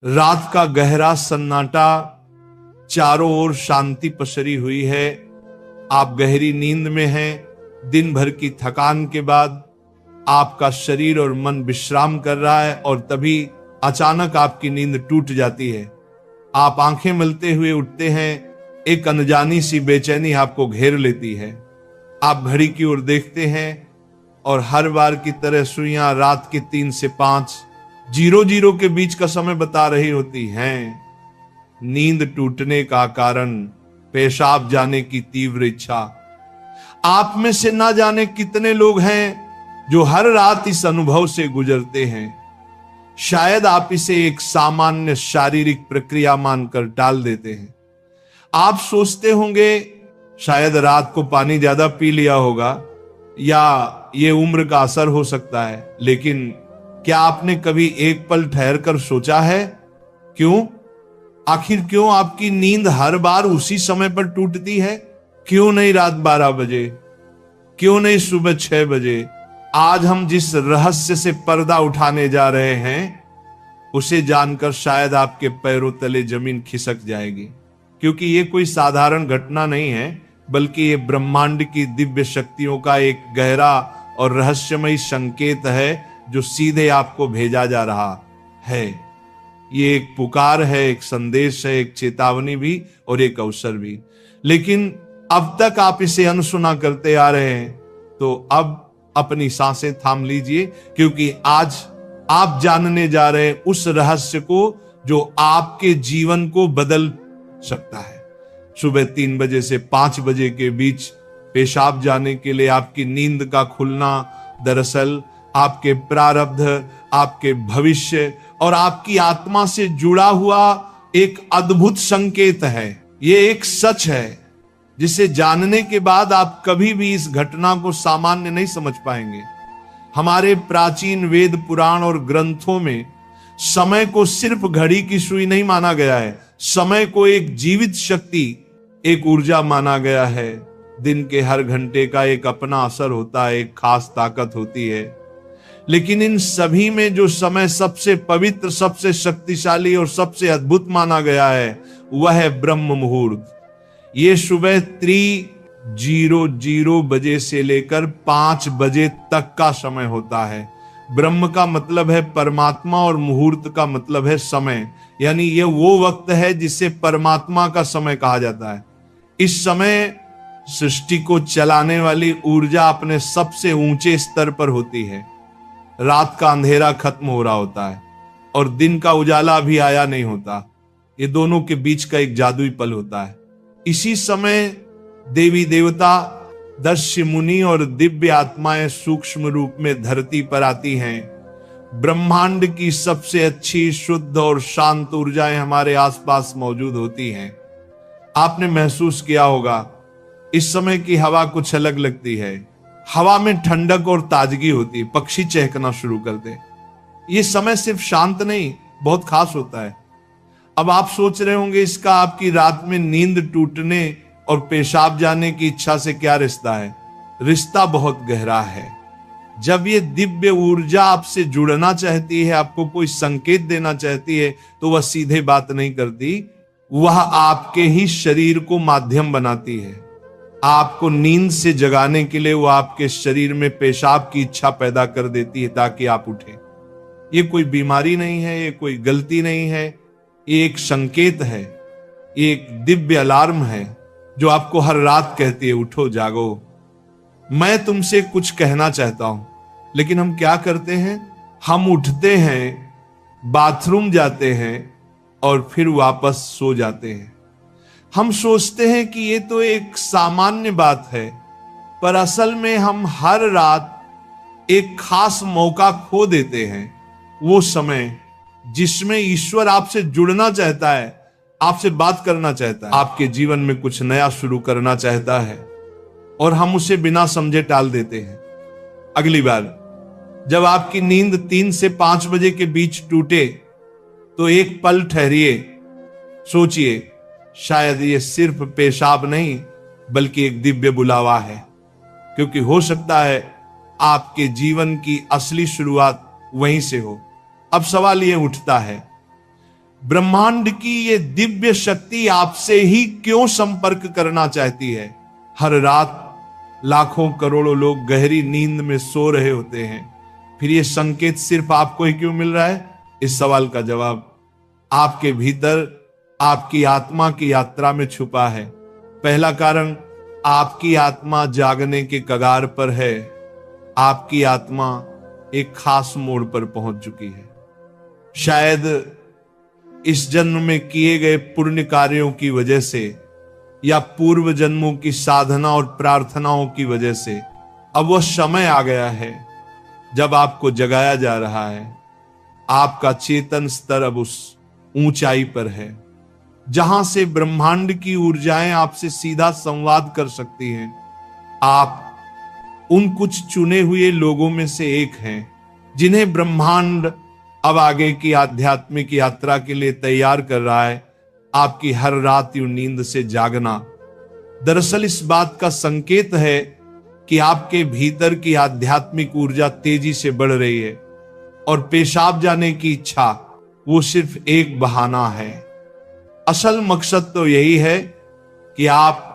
रात का गहरा सन्नाटा, चारों ओर शांति पसरी हुई है। आप गहरी नींद में हैं। दिन भर की थकान के बाद आपका शरीर और मन विश्राम कर रहा है और तभी अचानक आपकी नींद टूट जाती है। आप आंखें मलते हुए उठते हैं। एक अनजानी सी बेचैनी आपको घेर लेती है। आप घड़ी की ओर देखते हैं और हर बार की तरह सुइयां रात के 3 से 5 00 के बीच का समय बता रही होती हैं। नींद टूटने का कारण पेशाब जाने की तीव्र इच्छा। आप में से ना जाने कितने लोग हैं जो हर रात इस अनुभव से गुजरते हैं। शायद आप इसे एक सामान्य शारीरिक प्रक्रिया मानकर टाल देते हैं। आप सोचते होंगे शायद रात को पानी ज्यादा पी लिया होगा या ये उम्र का असर हो सकता है, लेकिन क्या आपने कभी एक पल ठहर कर सोचा है क्यों? आखिर क्यों आपकी नींद हर बार उसी समय पर टूटती है? क्यों नहीं रात 12 बजे? क्यों नहीं सुबह 6 बजे? आज हम जिस रहस्य से पर्दा उठाने जा रहे हैं उसे जानकर शायद आपके पैरों तले जमीन खिसक जाएगी, क्योंकि ये कोई साधारण घटना नहीं है, बल्कि ये ब्रह्मांड की दिव्य शक्तियों का एक गहरा और रहस्यमयी संकेत है जो सीधे आपको भेजा जा रहा है। ये एक पुकार है, एक संदेश है, एक चेतावनी भी और एक अवसर भी। लेकिन अब तक आप इसे अनसुना करते आ रहे हैं, तो अब अपनी सांसें थाम लीजिए, क्योंकि आज आप जानने जा रहे हैं उस रहस्य को जो आपके जीवन को बदल सकता है। सुबह 3 बजे से 5 बजे के बीच पेशाब जाने के लिए आपकी नींद का खुलना दरअसल आपके प्रारब्ध, आपके भविष्य और आपकी आत्मा से जुड़ा हुआ एक अद्भुत संकेत है। ये एक सच है जिसे जानने के बाद आप कभी भी इस घटना को सामान्य नहीं समझ पाएंगे। हमारे प्राचीन वेद पुराण और ग्रंथों में समय को सिर्फ घड़ी की सुई नहीं माना गया है। समय को एक जीवित शक्ति, एक ऊर्जा माना गया है। दिन के हर घंटे का एक अपना असर होता है, एक खास ताकत होती है। लेकिन इन सभी में जो समय सबसे पवित्र, सबसे शक्तिशाली और सबसे अद्भुत माना गया है वह है ब्रह्म मुहूर्त। ये सुबह 3:00 बजे से लेकर 5 बजे तक का समय होता है। ब्रह्म का मतलब है परमात्मा और मुहूर्त का मतलब है समय, यानी ये वो वक्त है जिसे परमात्मा का समय कहा जाता है। इस समय सृष्टि को चलाने वाली ऊर्जा अपने सबसे ऊंचे स्तर पर होती है। रात का अंधेरा खत्म हो रहा होता है और दिन का उजाला अभी आया नहीं होता। ये दोनों के बीच का एक जादुई पल होता है। इसी समय देवी देवता, दर्शी मुनि और दिव्य आत्माएं सूक्ष्म रूप में धरती पर आती हैं। ब्रह्मांड की सबसे अच्छी, शुद्ध और शांत ऊर्जाएं हमारे आसपास मौजूद होती हैं। आपने महसूस किया होगा इस समय की हवा कुछ अलग लगती है। हवा में ठंडक और ताजगी होती है। पक्षी चहकना शुरू कर दे। ये समय सिर्फ शांत नहीं, बहुत खास होता है। अब आप सोच रहे होंगे इसका आपकी रात में नींद टूटने और पेशाब जाने की इच्छा से क्या रिश्ता है? रिश्ता बहुत गहरा है। जब ये दिव्य ऊर्जा आपसे जुड़ना चाहती है, आपको कोई संकेत देना चाहती है, तो वह सीधे बात नहीं करती, वह आपके ही शरीर को माध्यम बनाती है। आपको नींद से जगाने के लिए वो आपके शरीर में पेशाब की इच्छा पैदा कर देती है ताकि आप उठें। ये कोई बीमारी नहीं है, ये कोई गलती नहीं है, ये एक संकेत है, ये एक दिव्य अलार्म है जो आपको हर रात कहती है उठो, जागो, मैं तुमसे कुछ कहना चाहता हूं। लेकिन हम क्या करते हैं? हम उठते हैं, बाथरूम जाते हैं और फिर वापस सो जाते हैं। हम सोचते हैं कि ये तो एक सामान्य बात है, पर असल में हम हर रात एक खास मौका खो देते हैं। वो समय जिसमें ईश्वर आपसे जुड़ना चाहता है, आपसे बात करना चाहता है, आपके जीवन में कुछ नया शुरू करना चाहता है, और हम उसे बिना समझे टाल देते हैं। अगली बार जब आपकी नींद 3 से 5 बजे के बीच टूटे तो एक पल ठहरिए, सोचिए, शायद ये सिर्फ पेशाब नहीं बल्कि एक दिव्य बुलावा है, क्योंकि हो सकता है आपके जीवन की असली शुरुआत वहीं से हो। अब सवाल ये उठता है, ब्रह्मांड की ये दिव्य शक्ति आपसे ही क्यों संपर्क करना चाहती है? हर रात लाखों करोड़ों लोग गहरी नींद में सो रहे होते हैं, फिर ये संकेत सिर्फ आपको ही क्यों मिल रहा है? इस सवाल का जवाब आपके भीतर आपकी आत्मा की यात्रा में छुपा है। पहला कारण, आपकी आत्मा जागने के कगार पर है। आपकी आत्मा एक खास मोड़ पर पहुंच चुकी है। शायद इस जन्म में किए गए पुण्य कार्यों की वजह से या पूर्व जन्मों की साधना और प्रार्थनाओं की वजह से अब वह समय आ गया है जब आपको जगाया जा रहा है। आपका चेतन स्तर अब उस ऊंचाई पर है जहां से ब्रह्मांड की ऊर्जाएं आपसे सीधा संवाद कर सकती हैं। आप उन कुछ चुने हुए लोगों में से एक हैं जिन्हें ब्रह्मांड अब आगे की आध्यात्मिक यात्रा के लिए तैयार कर रहा है। आपकी हर रात यूं नींद से जागना दरअसल इस बात का संकेत है कि आपके भीतर की आध्यात्मिक ऊर्जा तेजी से बढ़ रही है और पेशाब जाने की इच्छा वो सिर्फ एक बहाना है। असल मकसद तो यही है कि आप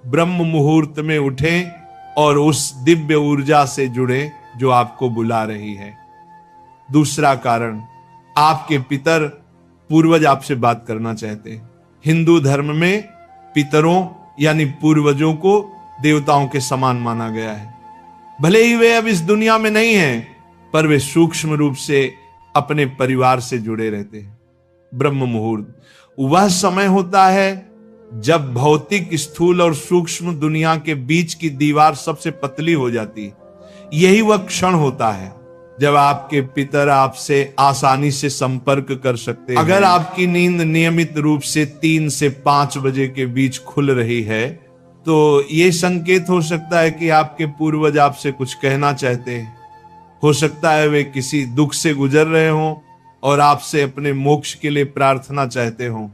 ब्रह्म मुहूर्त में उठें और उस दिव्य ऊर्जा से जुड़े जो आपको बुला रही है। दूसरा कारण, आपके पितर पूर्वज आपसे बात करना चाहते हैं। हिंदू धर्म में पितरों यानी पूर्वजों को देवताओं के समान माना गया है। भले ही वे अब इस दुनिया में नहीं हैं, पर वे सूक्ष्म रूप से अपने परिवार से जुड़े रहते हैं। ब्रह्म मुहूर्त वह समय होता है जब भौतिक, स्थूल और सूक्ष्म दुनिया के बीच की दीवार सबसे पतली हो जाती है। यही वह क्षण होता है जब आपके पितर आपसे आसानी से संपर्क कर सकते हैं। अगर आपकी नींद नियमित रूप से 3 से 5 बजे के बीच खुल रही है तो यह संकेत हो सकता है कि आपके पूर्वज आपसे कुछ कहना चाहते हैं। हो सकता है वे किसी दुख से गुजर रहे हों और आपसे अपने मोक्ष के लिए प्रार्थना चाहते हों।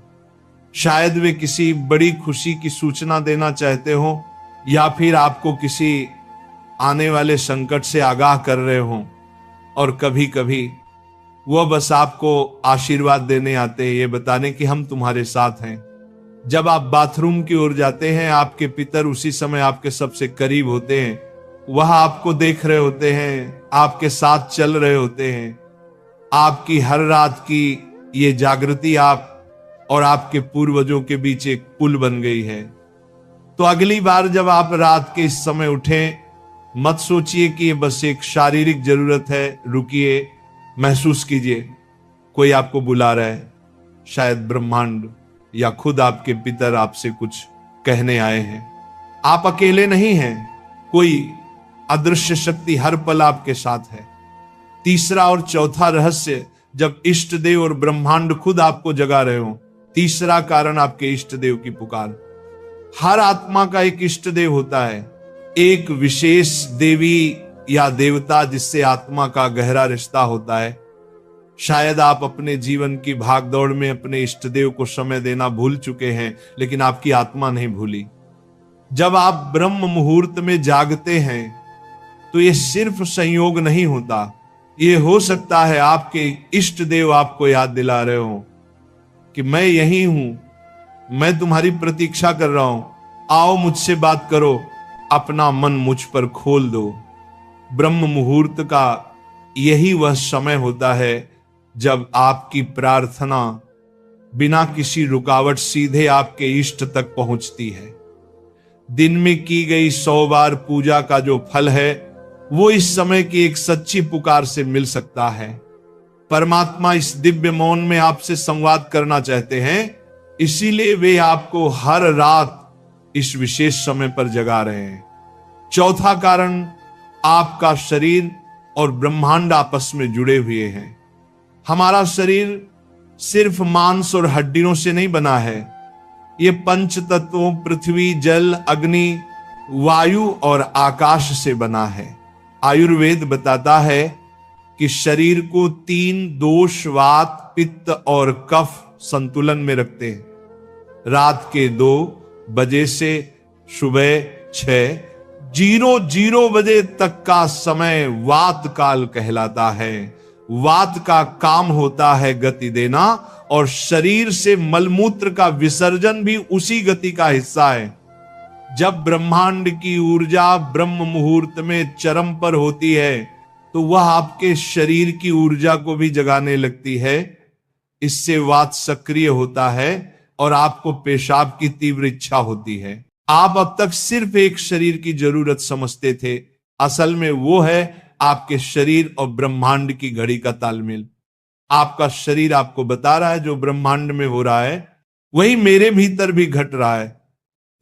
शायद वे किसी बड़ी खुशी की सूचना देना चाहते हों या फिर आपको किसी आने वाले संकट से आगाह कर रहे हों। और कभी कभी वह बस आपको आशीर्वाद देने आते हैं, ये बताने कि हम तुम्हारे साथ हैं। जब आप बाथरूम की ओर जाते हैं, आपके पितर उसी समय आपके सबसे करीब होते हैं। वह आपको देख रहे होते हैं, आपके साथ चल रहे होते हैं। आपकी हर रात की ये जागृति आप और आपके पूर्वजों के बीच एक पुल बन गई है। तो अगली बार जब आप रात के इस समय उठें, मत सोचिए कि ये बस एक शारीरिक जरूरत है। रुकिए, महसूस कीजिए कोई आपको बुला रहा है। शायद ब्रह्मांड या खुद आपके पितर आपसे कुछ कहने आए हैं। आप अकेले नहीं हैं, कोई अदृश्य शक्ति हर पल आपके साथ है। तीसरा और चौथा रहस्य, जब इष्ट देव और ब्रह्मांड खुद आपको जगा रहे हो। तीसरा कारण, आपके इष्ट देव की पुकार। हर आत्मा का एक इष्ट देव होता है, एक विशेष देवी या देवता जिससे आत्मा का गहरा रिश्ता होता है। शायद आप अपने जीवन की भागदौड़ में अपने इष्ट देव को समय देना भूल चुके हैं, लेकिन आपकी आत्मा नहीं भूली। जब आप ब्रह्म मुहूर्त में जागते हैं तो यह सिर्फ संयोग नहीं होता, यह हो सकता है आपके इष्ट देव आपको याद दिला रहे हो कि मैं यही हूं, मैं तुम्हारी प्रतीक्षा कर रहा हूं, आओ मुझसे बात करो, अपना मन मुझ पर खोल दो। ब्रह्म मुहूर्त का यही वह समय होता है जब आपकी प्रार्थना बिना किसी रुकावट सीधे आपके इष्ट तक पहुंचती है। दिन में की गई 100 बार पूजा का जो फल है वो इस समय की एक सच्ची पुकार से मिल सकता है। परमात्मा इस दिव्य मौन में आपसे संवाद करना चाहते हैं, इसीलिए वे आपको हर रात इस विशेष समय पर जगा रहे हैं। चौथा कारण, आपका शरीर और ब्रह्मांड आपस में जुड़े हुए हैं। हमारा शरीर सिर्फ मांस और हड्डियों से नहीं बना है, ये पंच तत्वों पृथ्वी, जल, अग्नि, वायु और आकाश से बना है। आयुर्वेद बताता है कि शरीर को 3 दोष, वात, पित्त और कफ संतुलन में रखते हैं। रात के 2 बजे से सुबह 6:00 बजे तक का समय वात काल कहलाता है वात का काम होता है गति देना, और शरीर से मलमूत्र का विसर्जन भी उसी गति का हिस्सा है। जब ब्रह्मांड की ऊर्जा ब्रह्म मुहूर्त में चरम पर होती है तो वह आपके शरीर की ऊर्जा को भी जगाने लगती है। इससे वात सक्रिय होता है और आपको पेशाब की तीव्र इच्छा होती है। आप अब तक सिर्फ एक शरीर की जरूरत समझते थे, असल में वो है आपके शरीर और ब्रह्मांड की घड़ी का तालमेल। आपका शरीर आपको बता रहा है जो ब्रह्मांड में हो रहा है वही मेरे भीतर भी घट रहा है।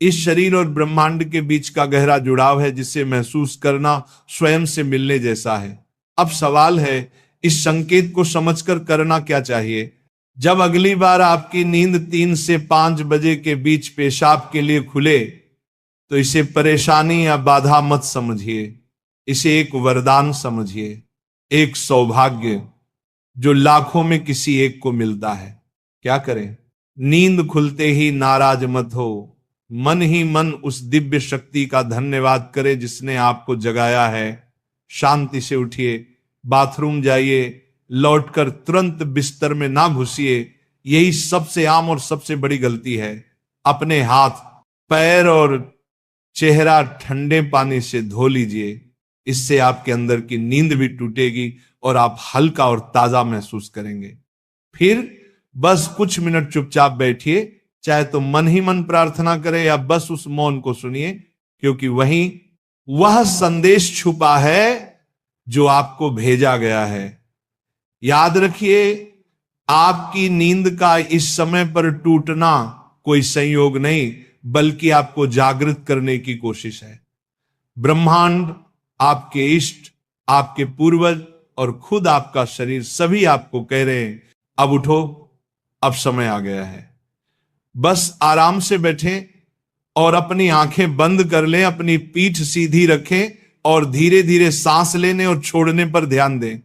इस शरीर और ब्रह्मांड के बीच का गहरा जुड़ाव है जिसे महसूस करना स्वयं से मिलने जैसा है। अब सवाल है इस संकेत को समझकर करना क्या चाहिए। जब अगली बार आपकी नींद 3 से 5 बजे के बीच पेशाब के लिए खुले तो इसे परेशानी या बाधा मत समझिए, इसे एक वरदान समझिए, एक सौभाग्य जो लाखों में किसी एक को मिलता है। क्या करें? नींद खुलते ही नाराज मत हो, मन ही मन उस दिव्य शक्ति का धन्यवाद करें जिसने आपको जगाया है। शांति से उठिए, बाथरूम जाइए, लौटकर तुरंत बिस्तर में ना घुसिए। यही सबसे आम और सबसे बड़ी गलती है। अपने हाथ, पैर और चेहरा ठंडे पानी से धो लीजिए, इससे आपके अंदर की नींद भी टूटेगी और आप हल्का और ताजा महसूस करेंगे। फिर बस कुछ मिनट चुपचाप बैठिए, चाहे तो मन ही मन प्रार्थना करें या बस उस मौन को सुनिए, क्योंकि वहीं वह संदेश छुपा है जो आपको भेजा गया है। याद रखिए, आपकी नींद का इस समय पर टूटना कोई संयोग नहीं बल्कि आपको जागृत करने की कोशिश है। ब्रह्मांड, आपके इष्ट, आपके पूर्वज और खुद आपका शरीर सभी आपको कह रहे हैं अब उठो, अब समय आ गया है। बस आराम से बैठें और अपनी आंखें बंद कर लें, अपनी पीठ सीधी रखें और धीरे धीरे सांस लेने और छोड़ने पर ध्यान दें।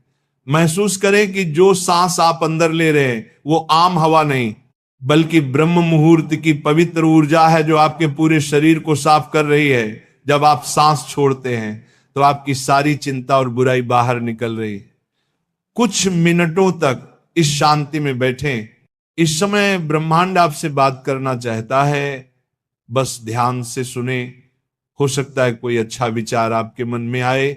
महसूस करें कि जो सांस आप अंदर ले रहे हैं वो आम हवा नहीं बल्कि ब्रह्म मुहूर्त की पवित्र ऊर्जा है जो आपके पूरे शरीर को साफ कर रही है। जब आप सांस छोड़ते हैं तो आपकी सारी चिंता और बुराई बाहर निकल रही है। कुछ मिनटों तक इस शांति में बैठें। इस समय ब्रह्मांड आपसे बात करना चाहता है, बस ध्यान से सुने। हो सकता है कोई अच्छा विचार आपके मन में आए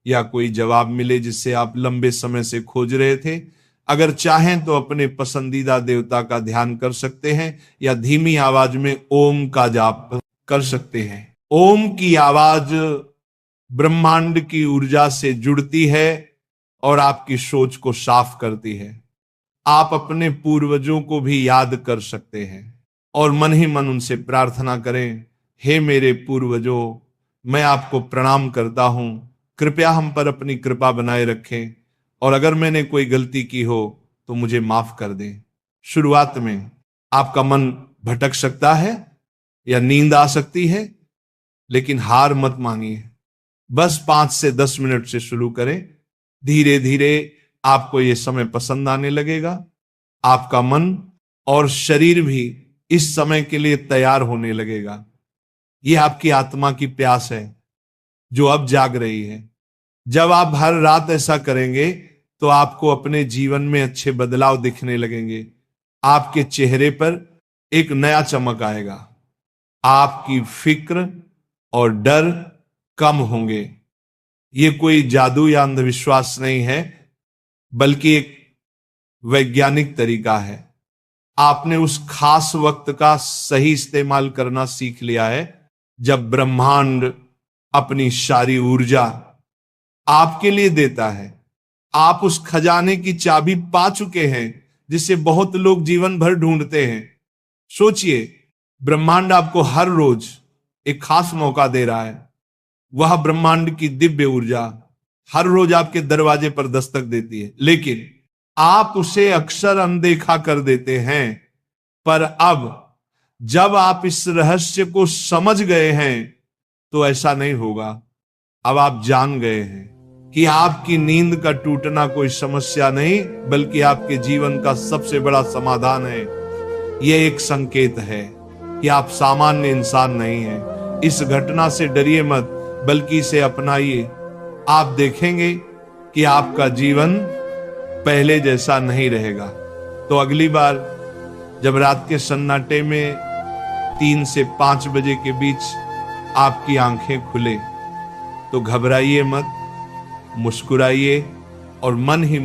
या कोई जवाब मिले जिसे आप लंबे समय से खोज रहे थे। अगर चाहें तो अपने पसंदीदा देवता का ध्यान कर सकते हैं या धीमी आवाज में ओम का जाप कर सकते हैं। ओम की आवाज ब्रह्मांड की ऊर्जा से जुड़ती है और आपकी सोच को साफ करती है। आप अपने पूर्वजों को भी याद कर सकते हैं और मन ही मन उनसे प्रार्थना करें, हे मेरे पूर्वजों, मैं आपको प्रणाम करता हूं, कृपया हम पर अपनी कृपा बनाए रखें और अगर मैंने कोई गलती की हो तो मुझे माफ कर दें। शुरुआत में आपका मन भटक सकता है या नींद आ सकती है, लेकिन हार मत मानिए। बस 5 से 10 मिनट से शुरू करें। धीरे धीरे आपको यह समय पसंद आने लगेगा। आपका मन और शरीर भी इस समय के लिए तैयार होने लगेगा। यह आपकी आत्मा की प्यास है जो अब जाग रही है। जब आप हर रात ऐसा करेंगे तो आपको अपने जीवन में अच्छे बदलाव दिखने लगेंगे। आपके चेहरे पर एक नया चमक आएगा। आपकी फिक्र और डर कम होंगे। ये कोई जादू या अंधविश्वास नहीं है बल्कि एक वैज्ञानिक तरीका है। आपने उस खास वक्त का सही इस्तेमाल करना सीख लिया है जब ब्रह्मांड अपनी सारी ऊर्जा आपके लिए देता है। आप उस खजाने की चाबी पा चुके हैं जिसे बहुत लोग जीवन भर ढूंढते हैं। सोचिए, ब्रह्मांड आपको हर रोज एक खास मौका दे रहा है। वह ब्रह्मांड की दिव्य ऊर्जा हर रोज आपके दरवाजे पर दस्तक देती है, लेकिन आप उसे अक्सर अनदेखा कर देते हैं। पर अब जब आप इस रहस्य को समझ गए हैं तो ऐसा नहीं होगा। अब आप जान गए हैं कि आपकी नींद का टूटना कोई समस्या नहीं बल्कि आपके जीवन का सबसे बड़ा समाधान है। यह एक संकेत है कि आप सामान्य इंसान नहीं हैं। इस घटना से डरिए मत बल्कि इसे अपनाइए। आप देखेंगे कि आपका जीवन पहले जैसा नहीं रहेगा। तो अगली बार जब रात के सन्नाटे में 3 से 5 बजे के बीच आपकी आंखें खुले तो घबराइए मत, मुस्कुराइए और मन ही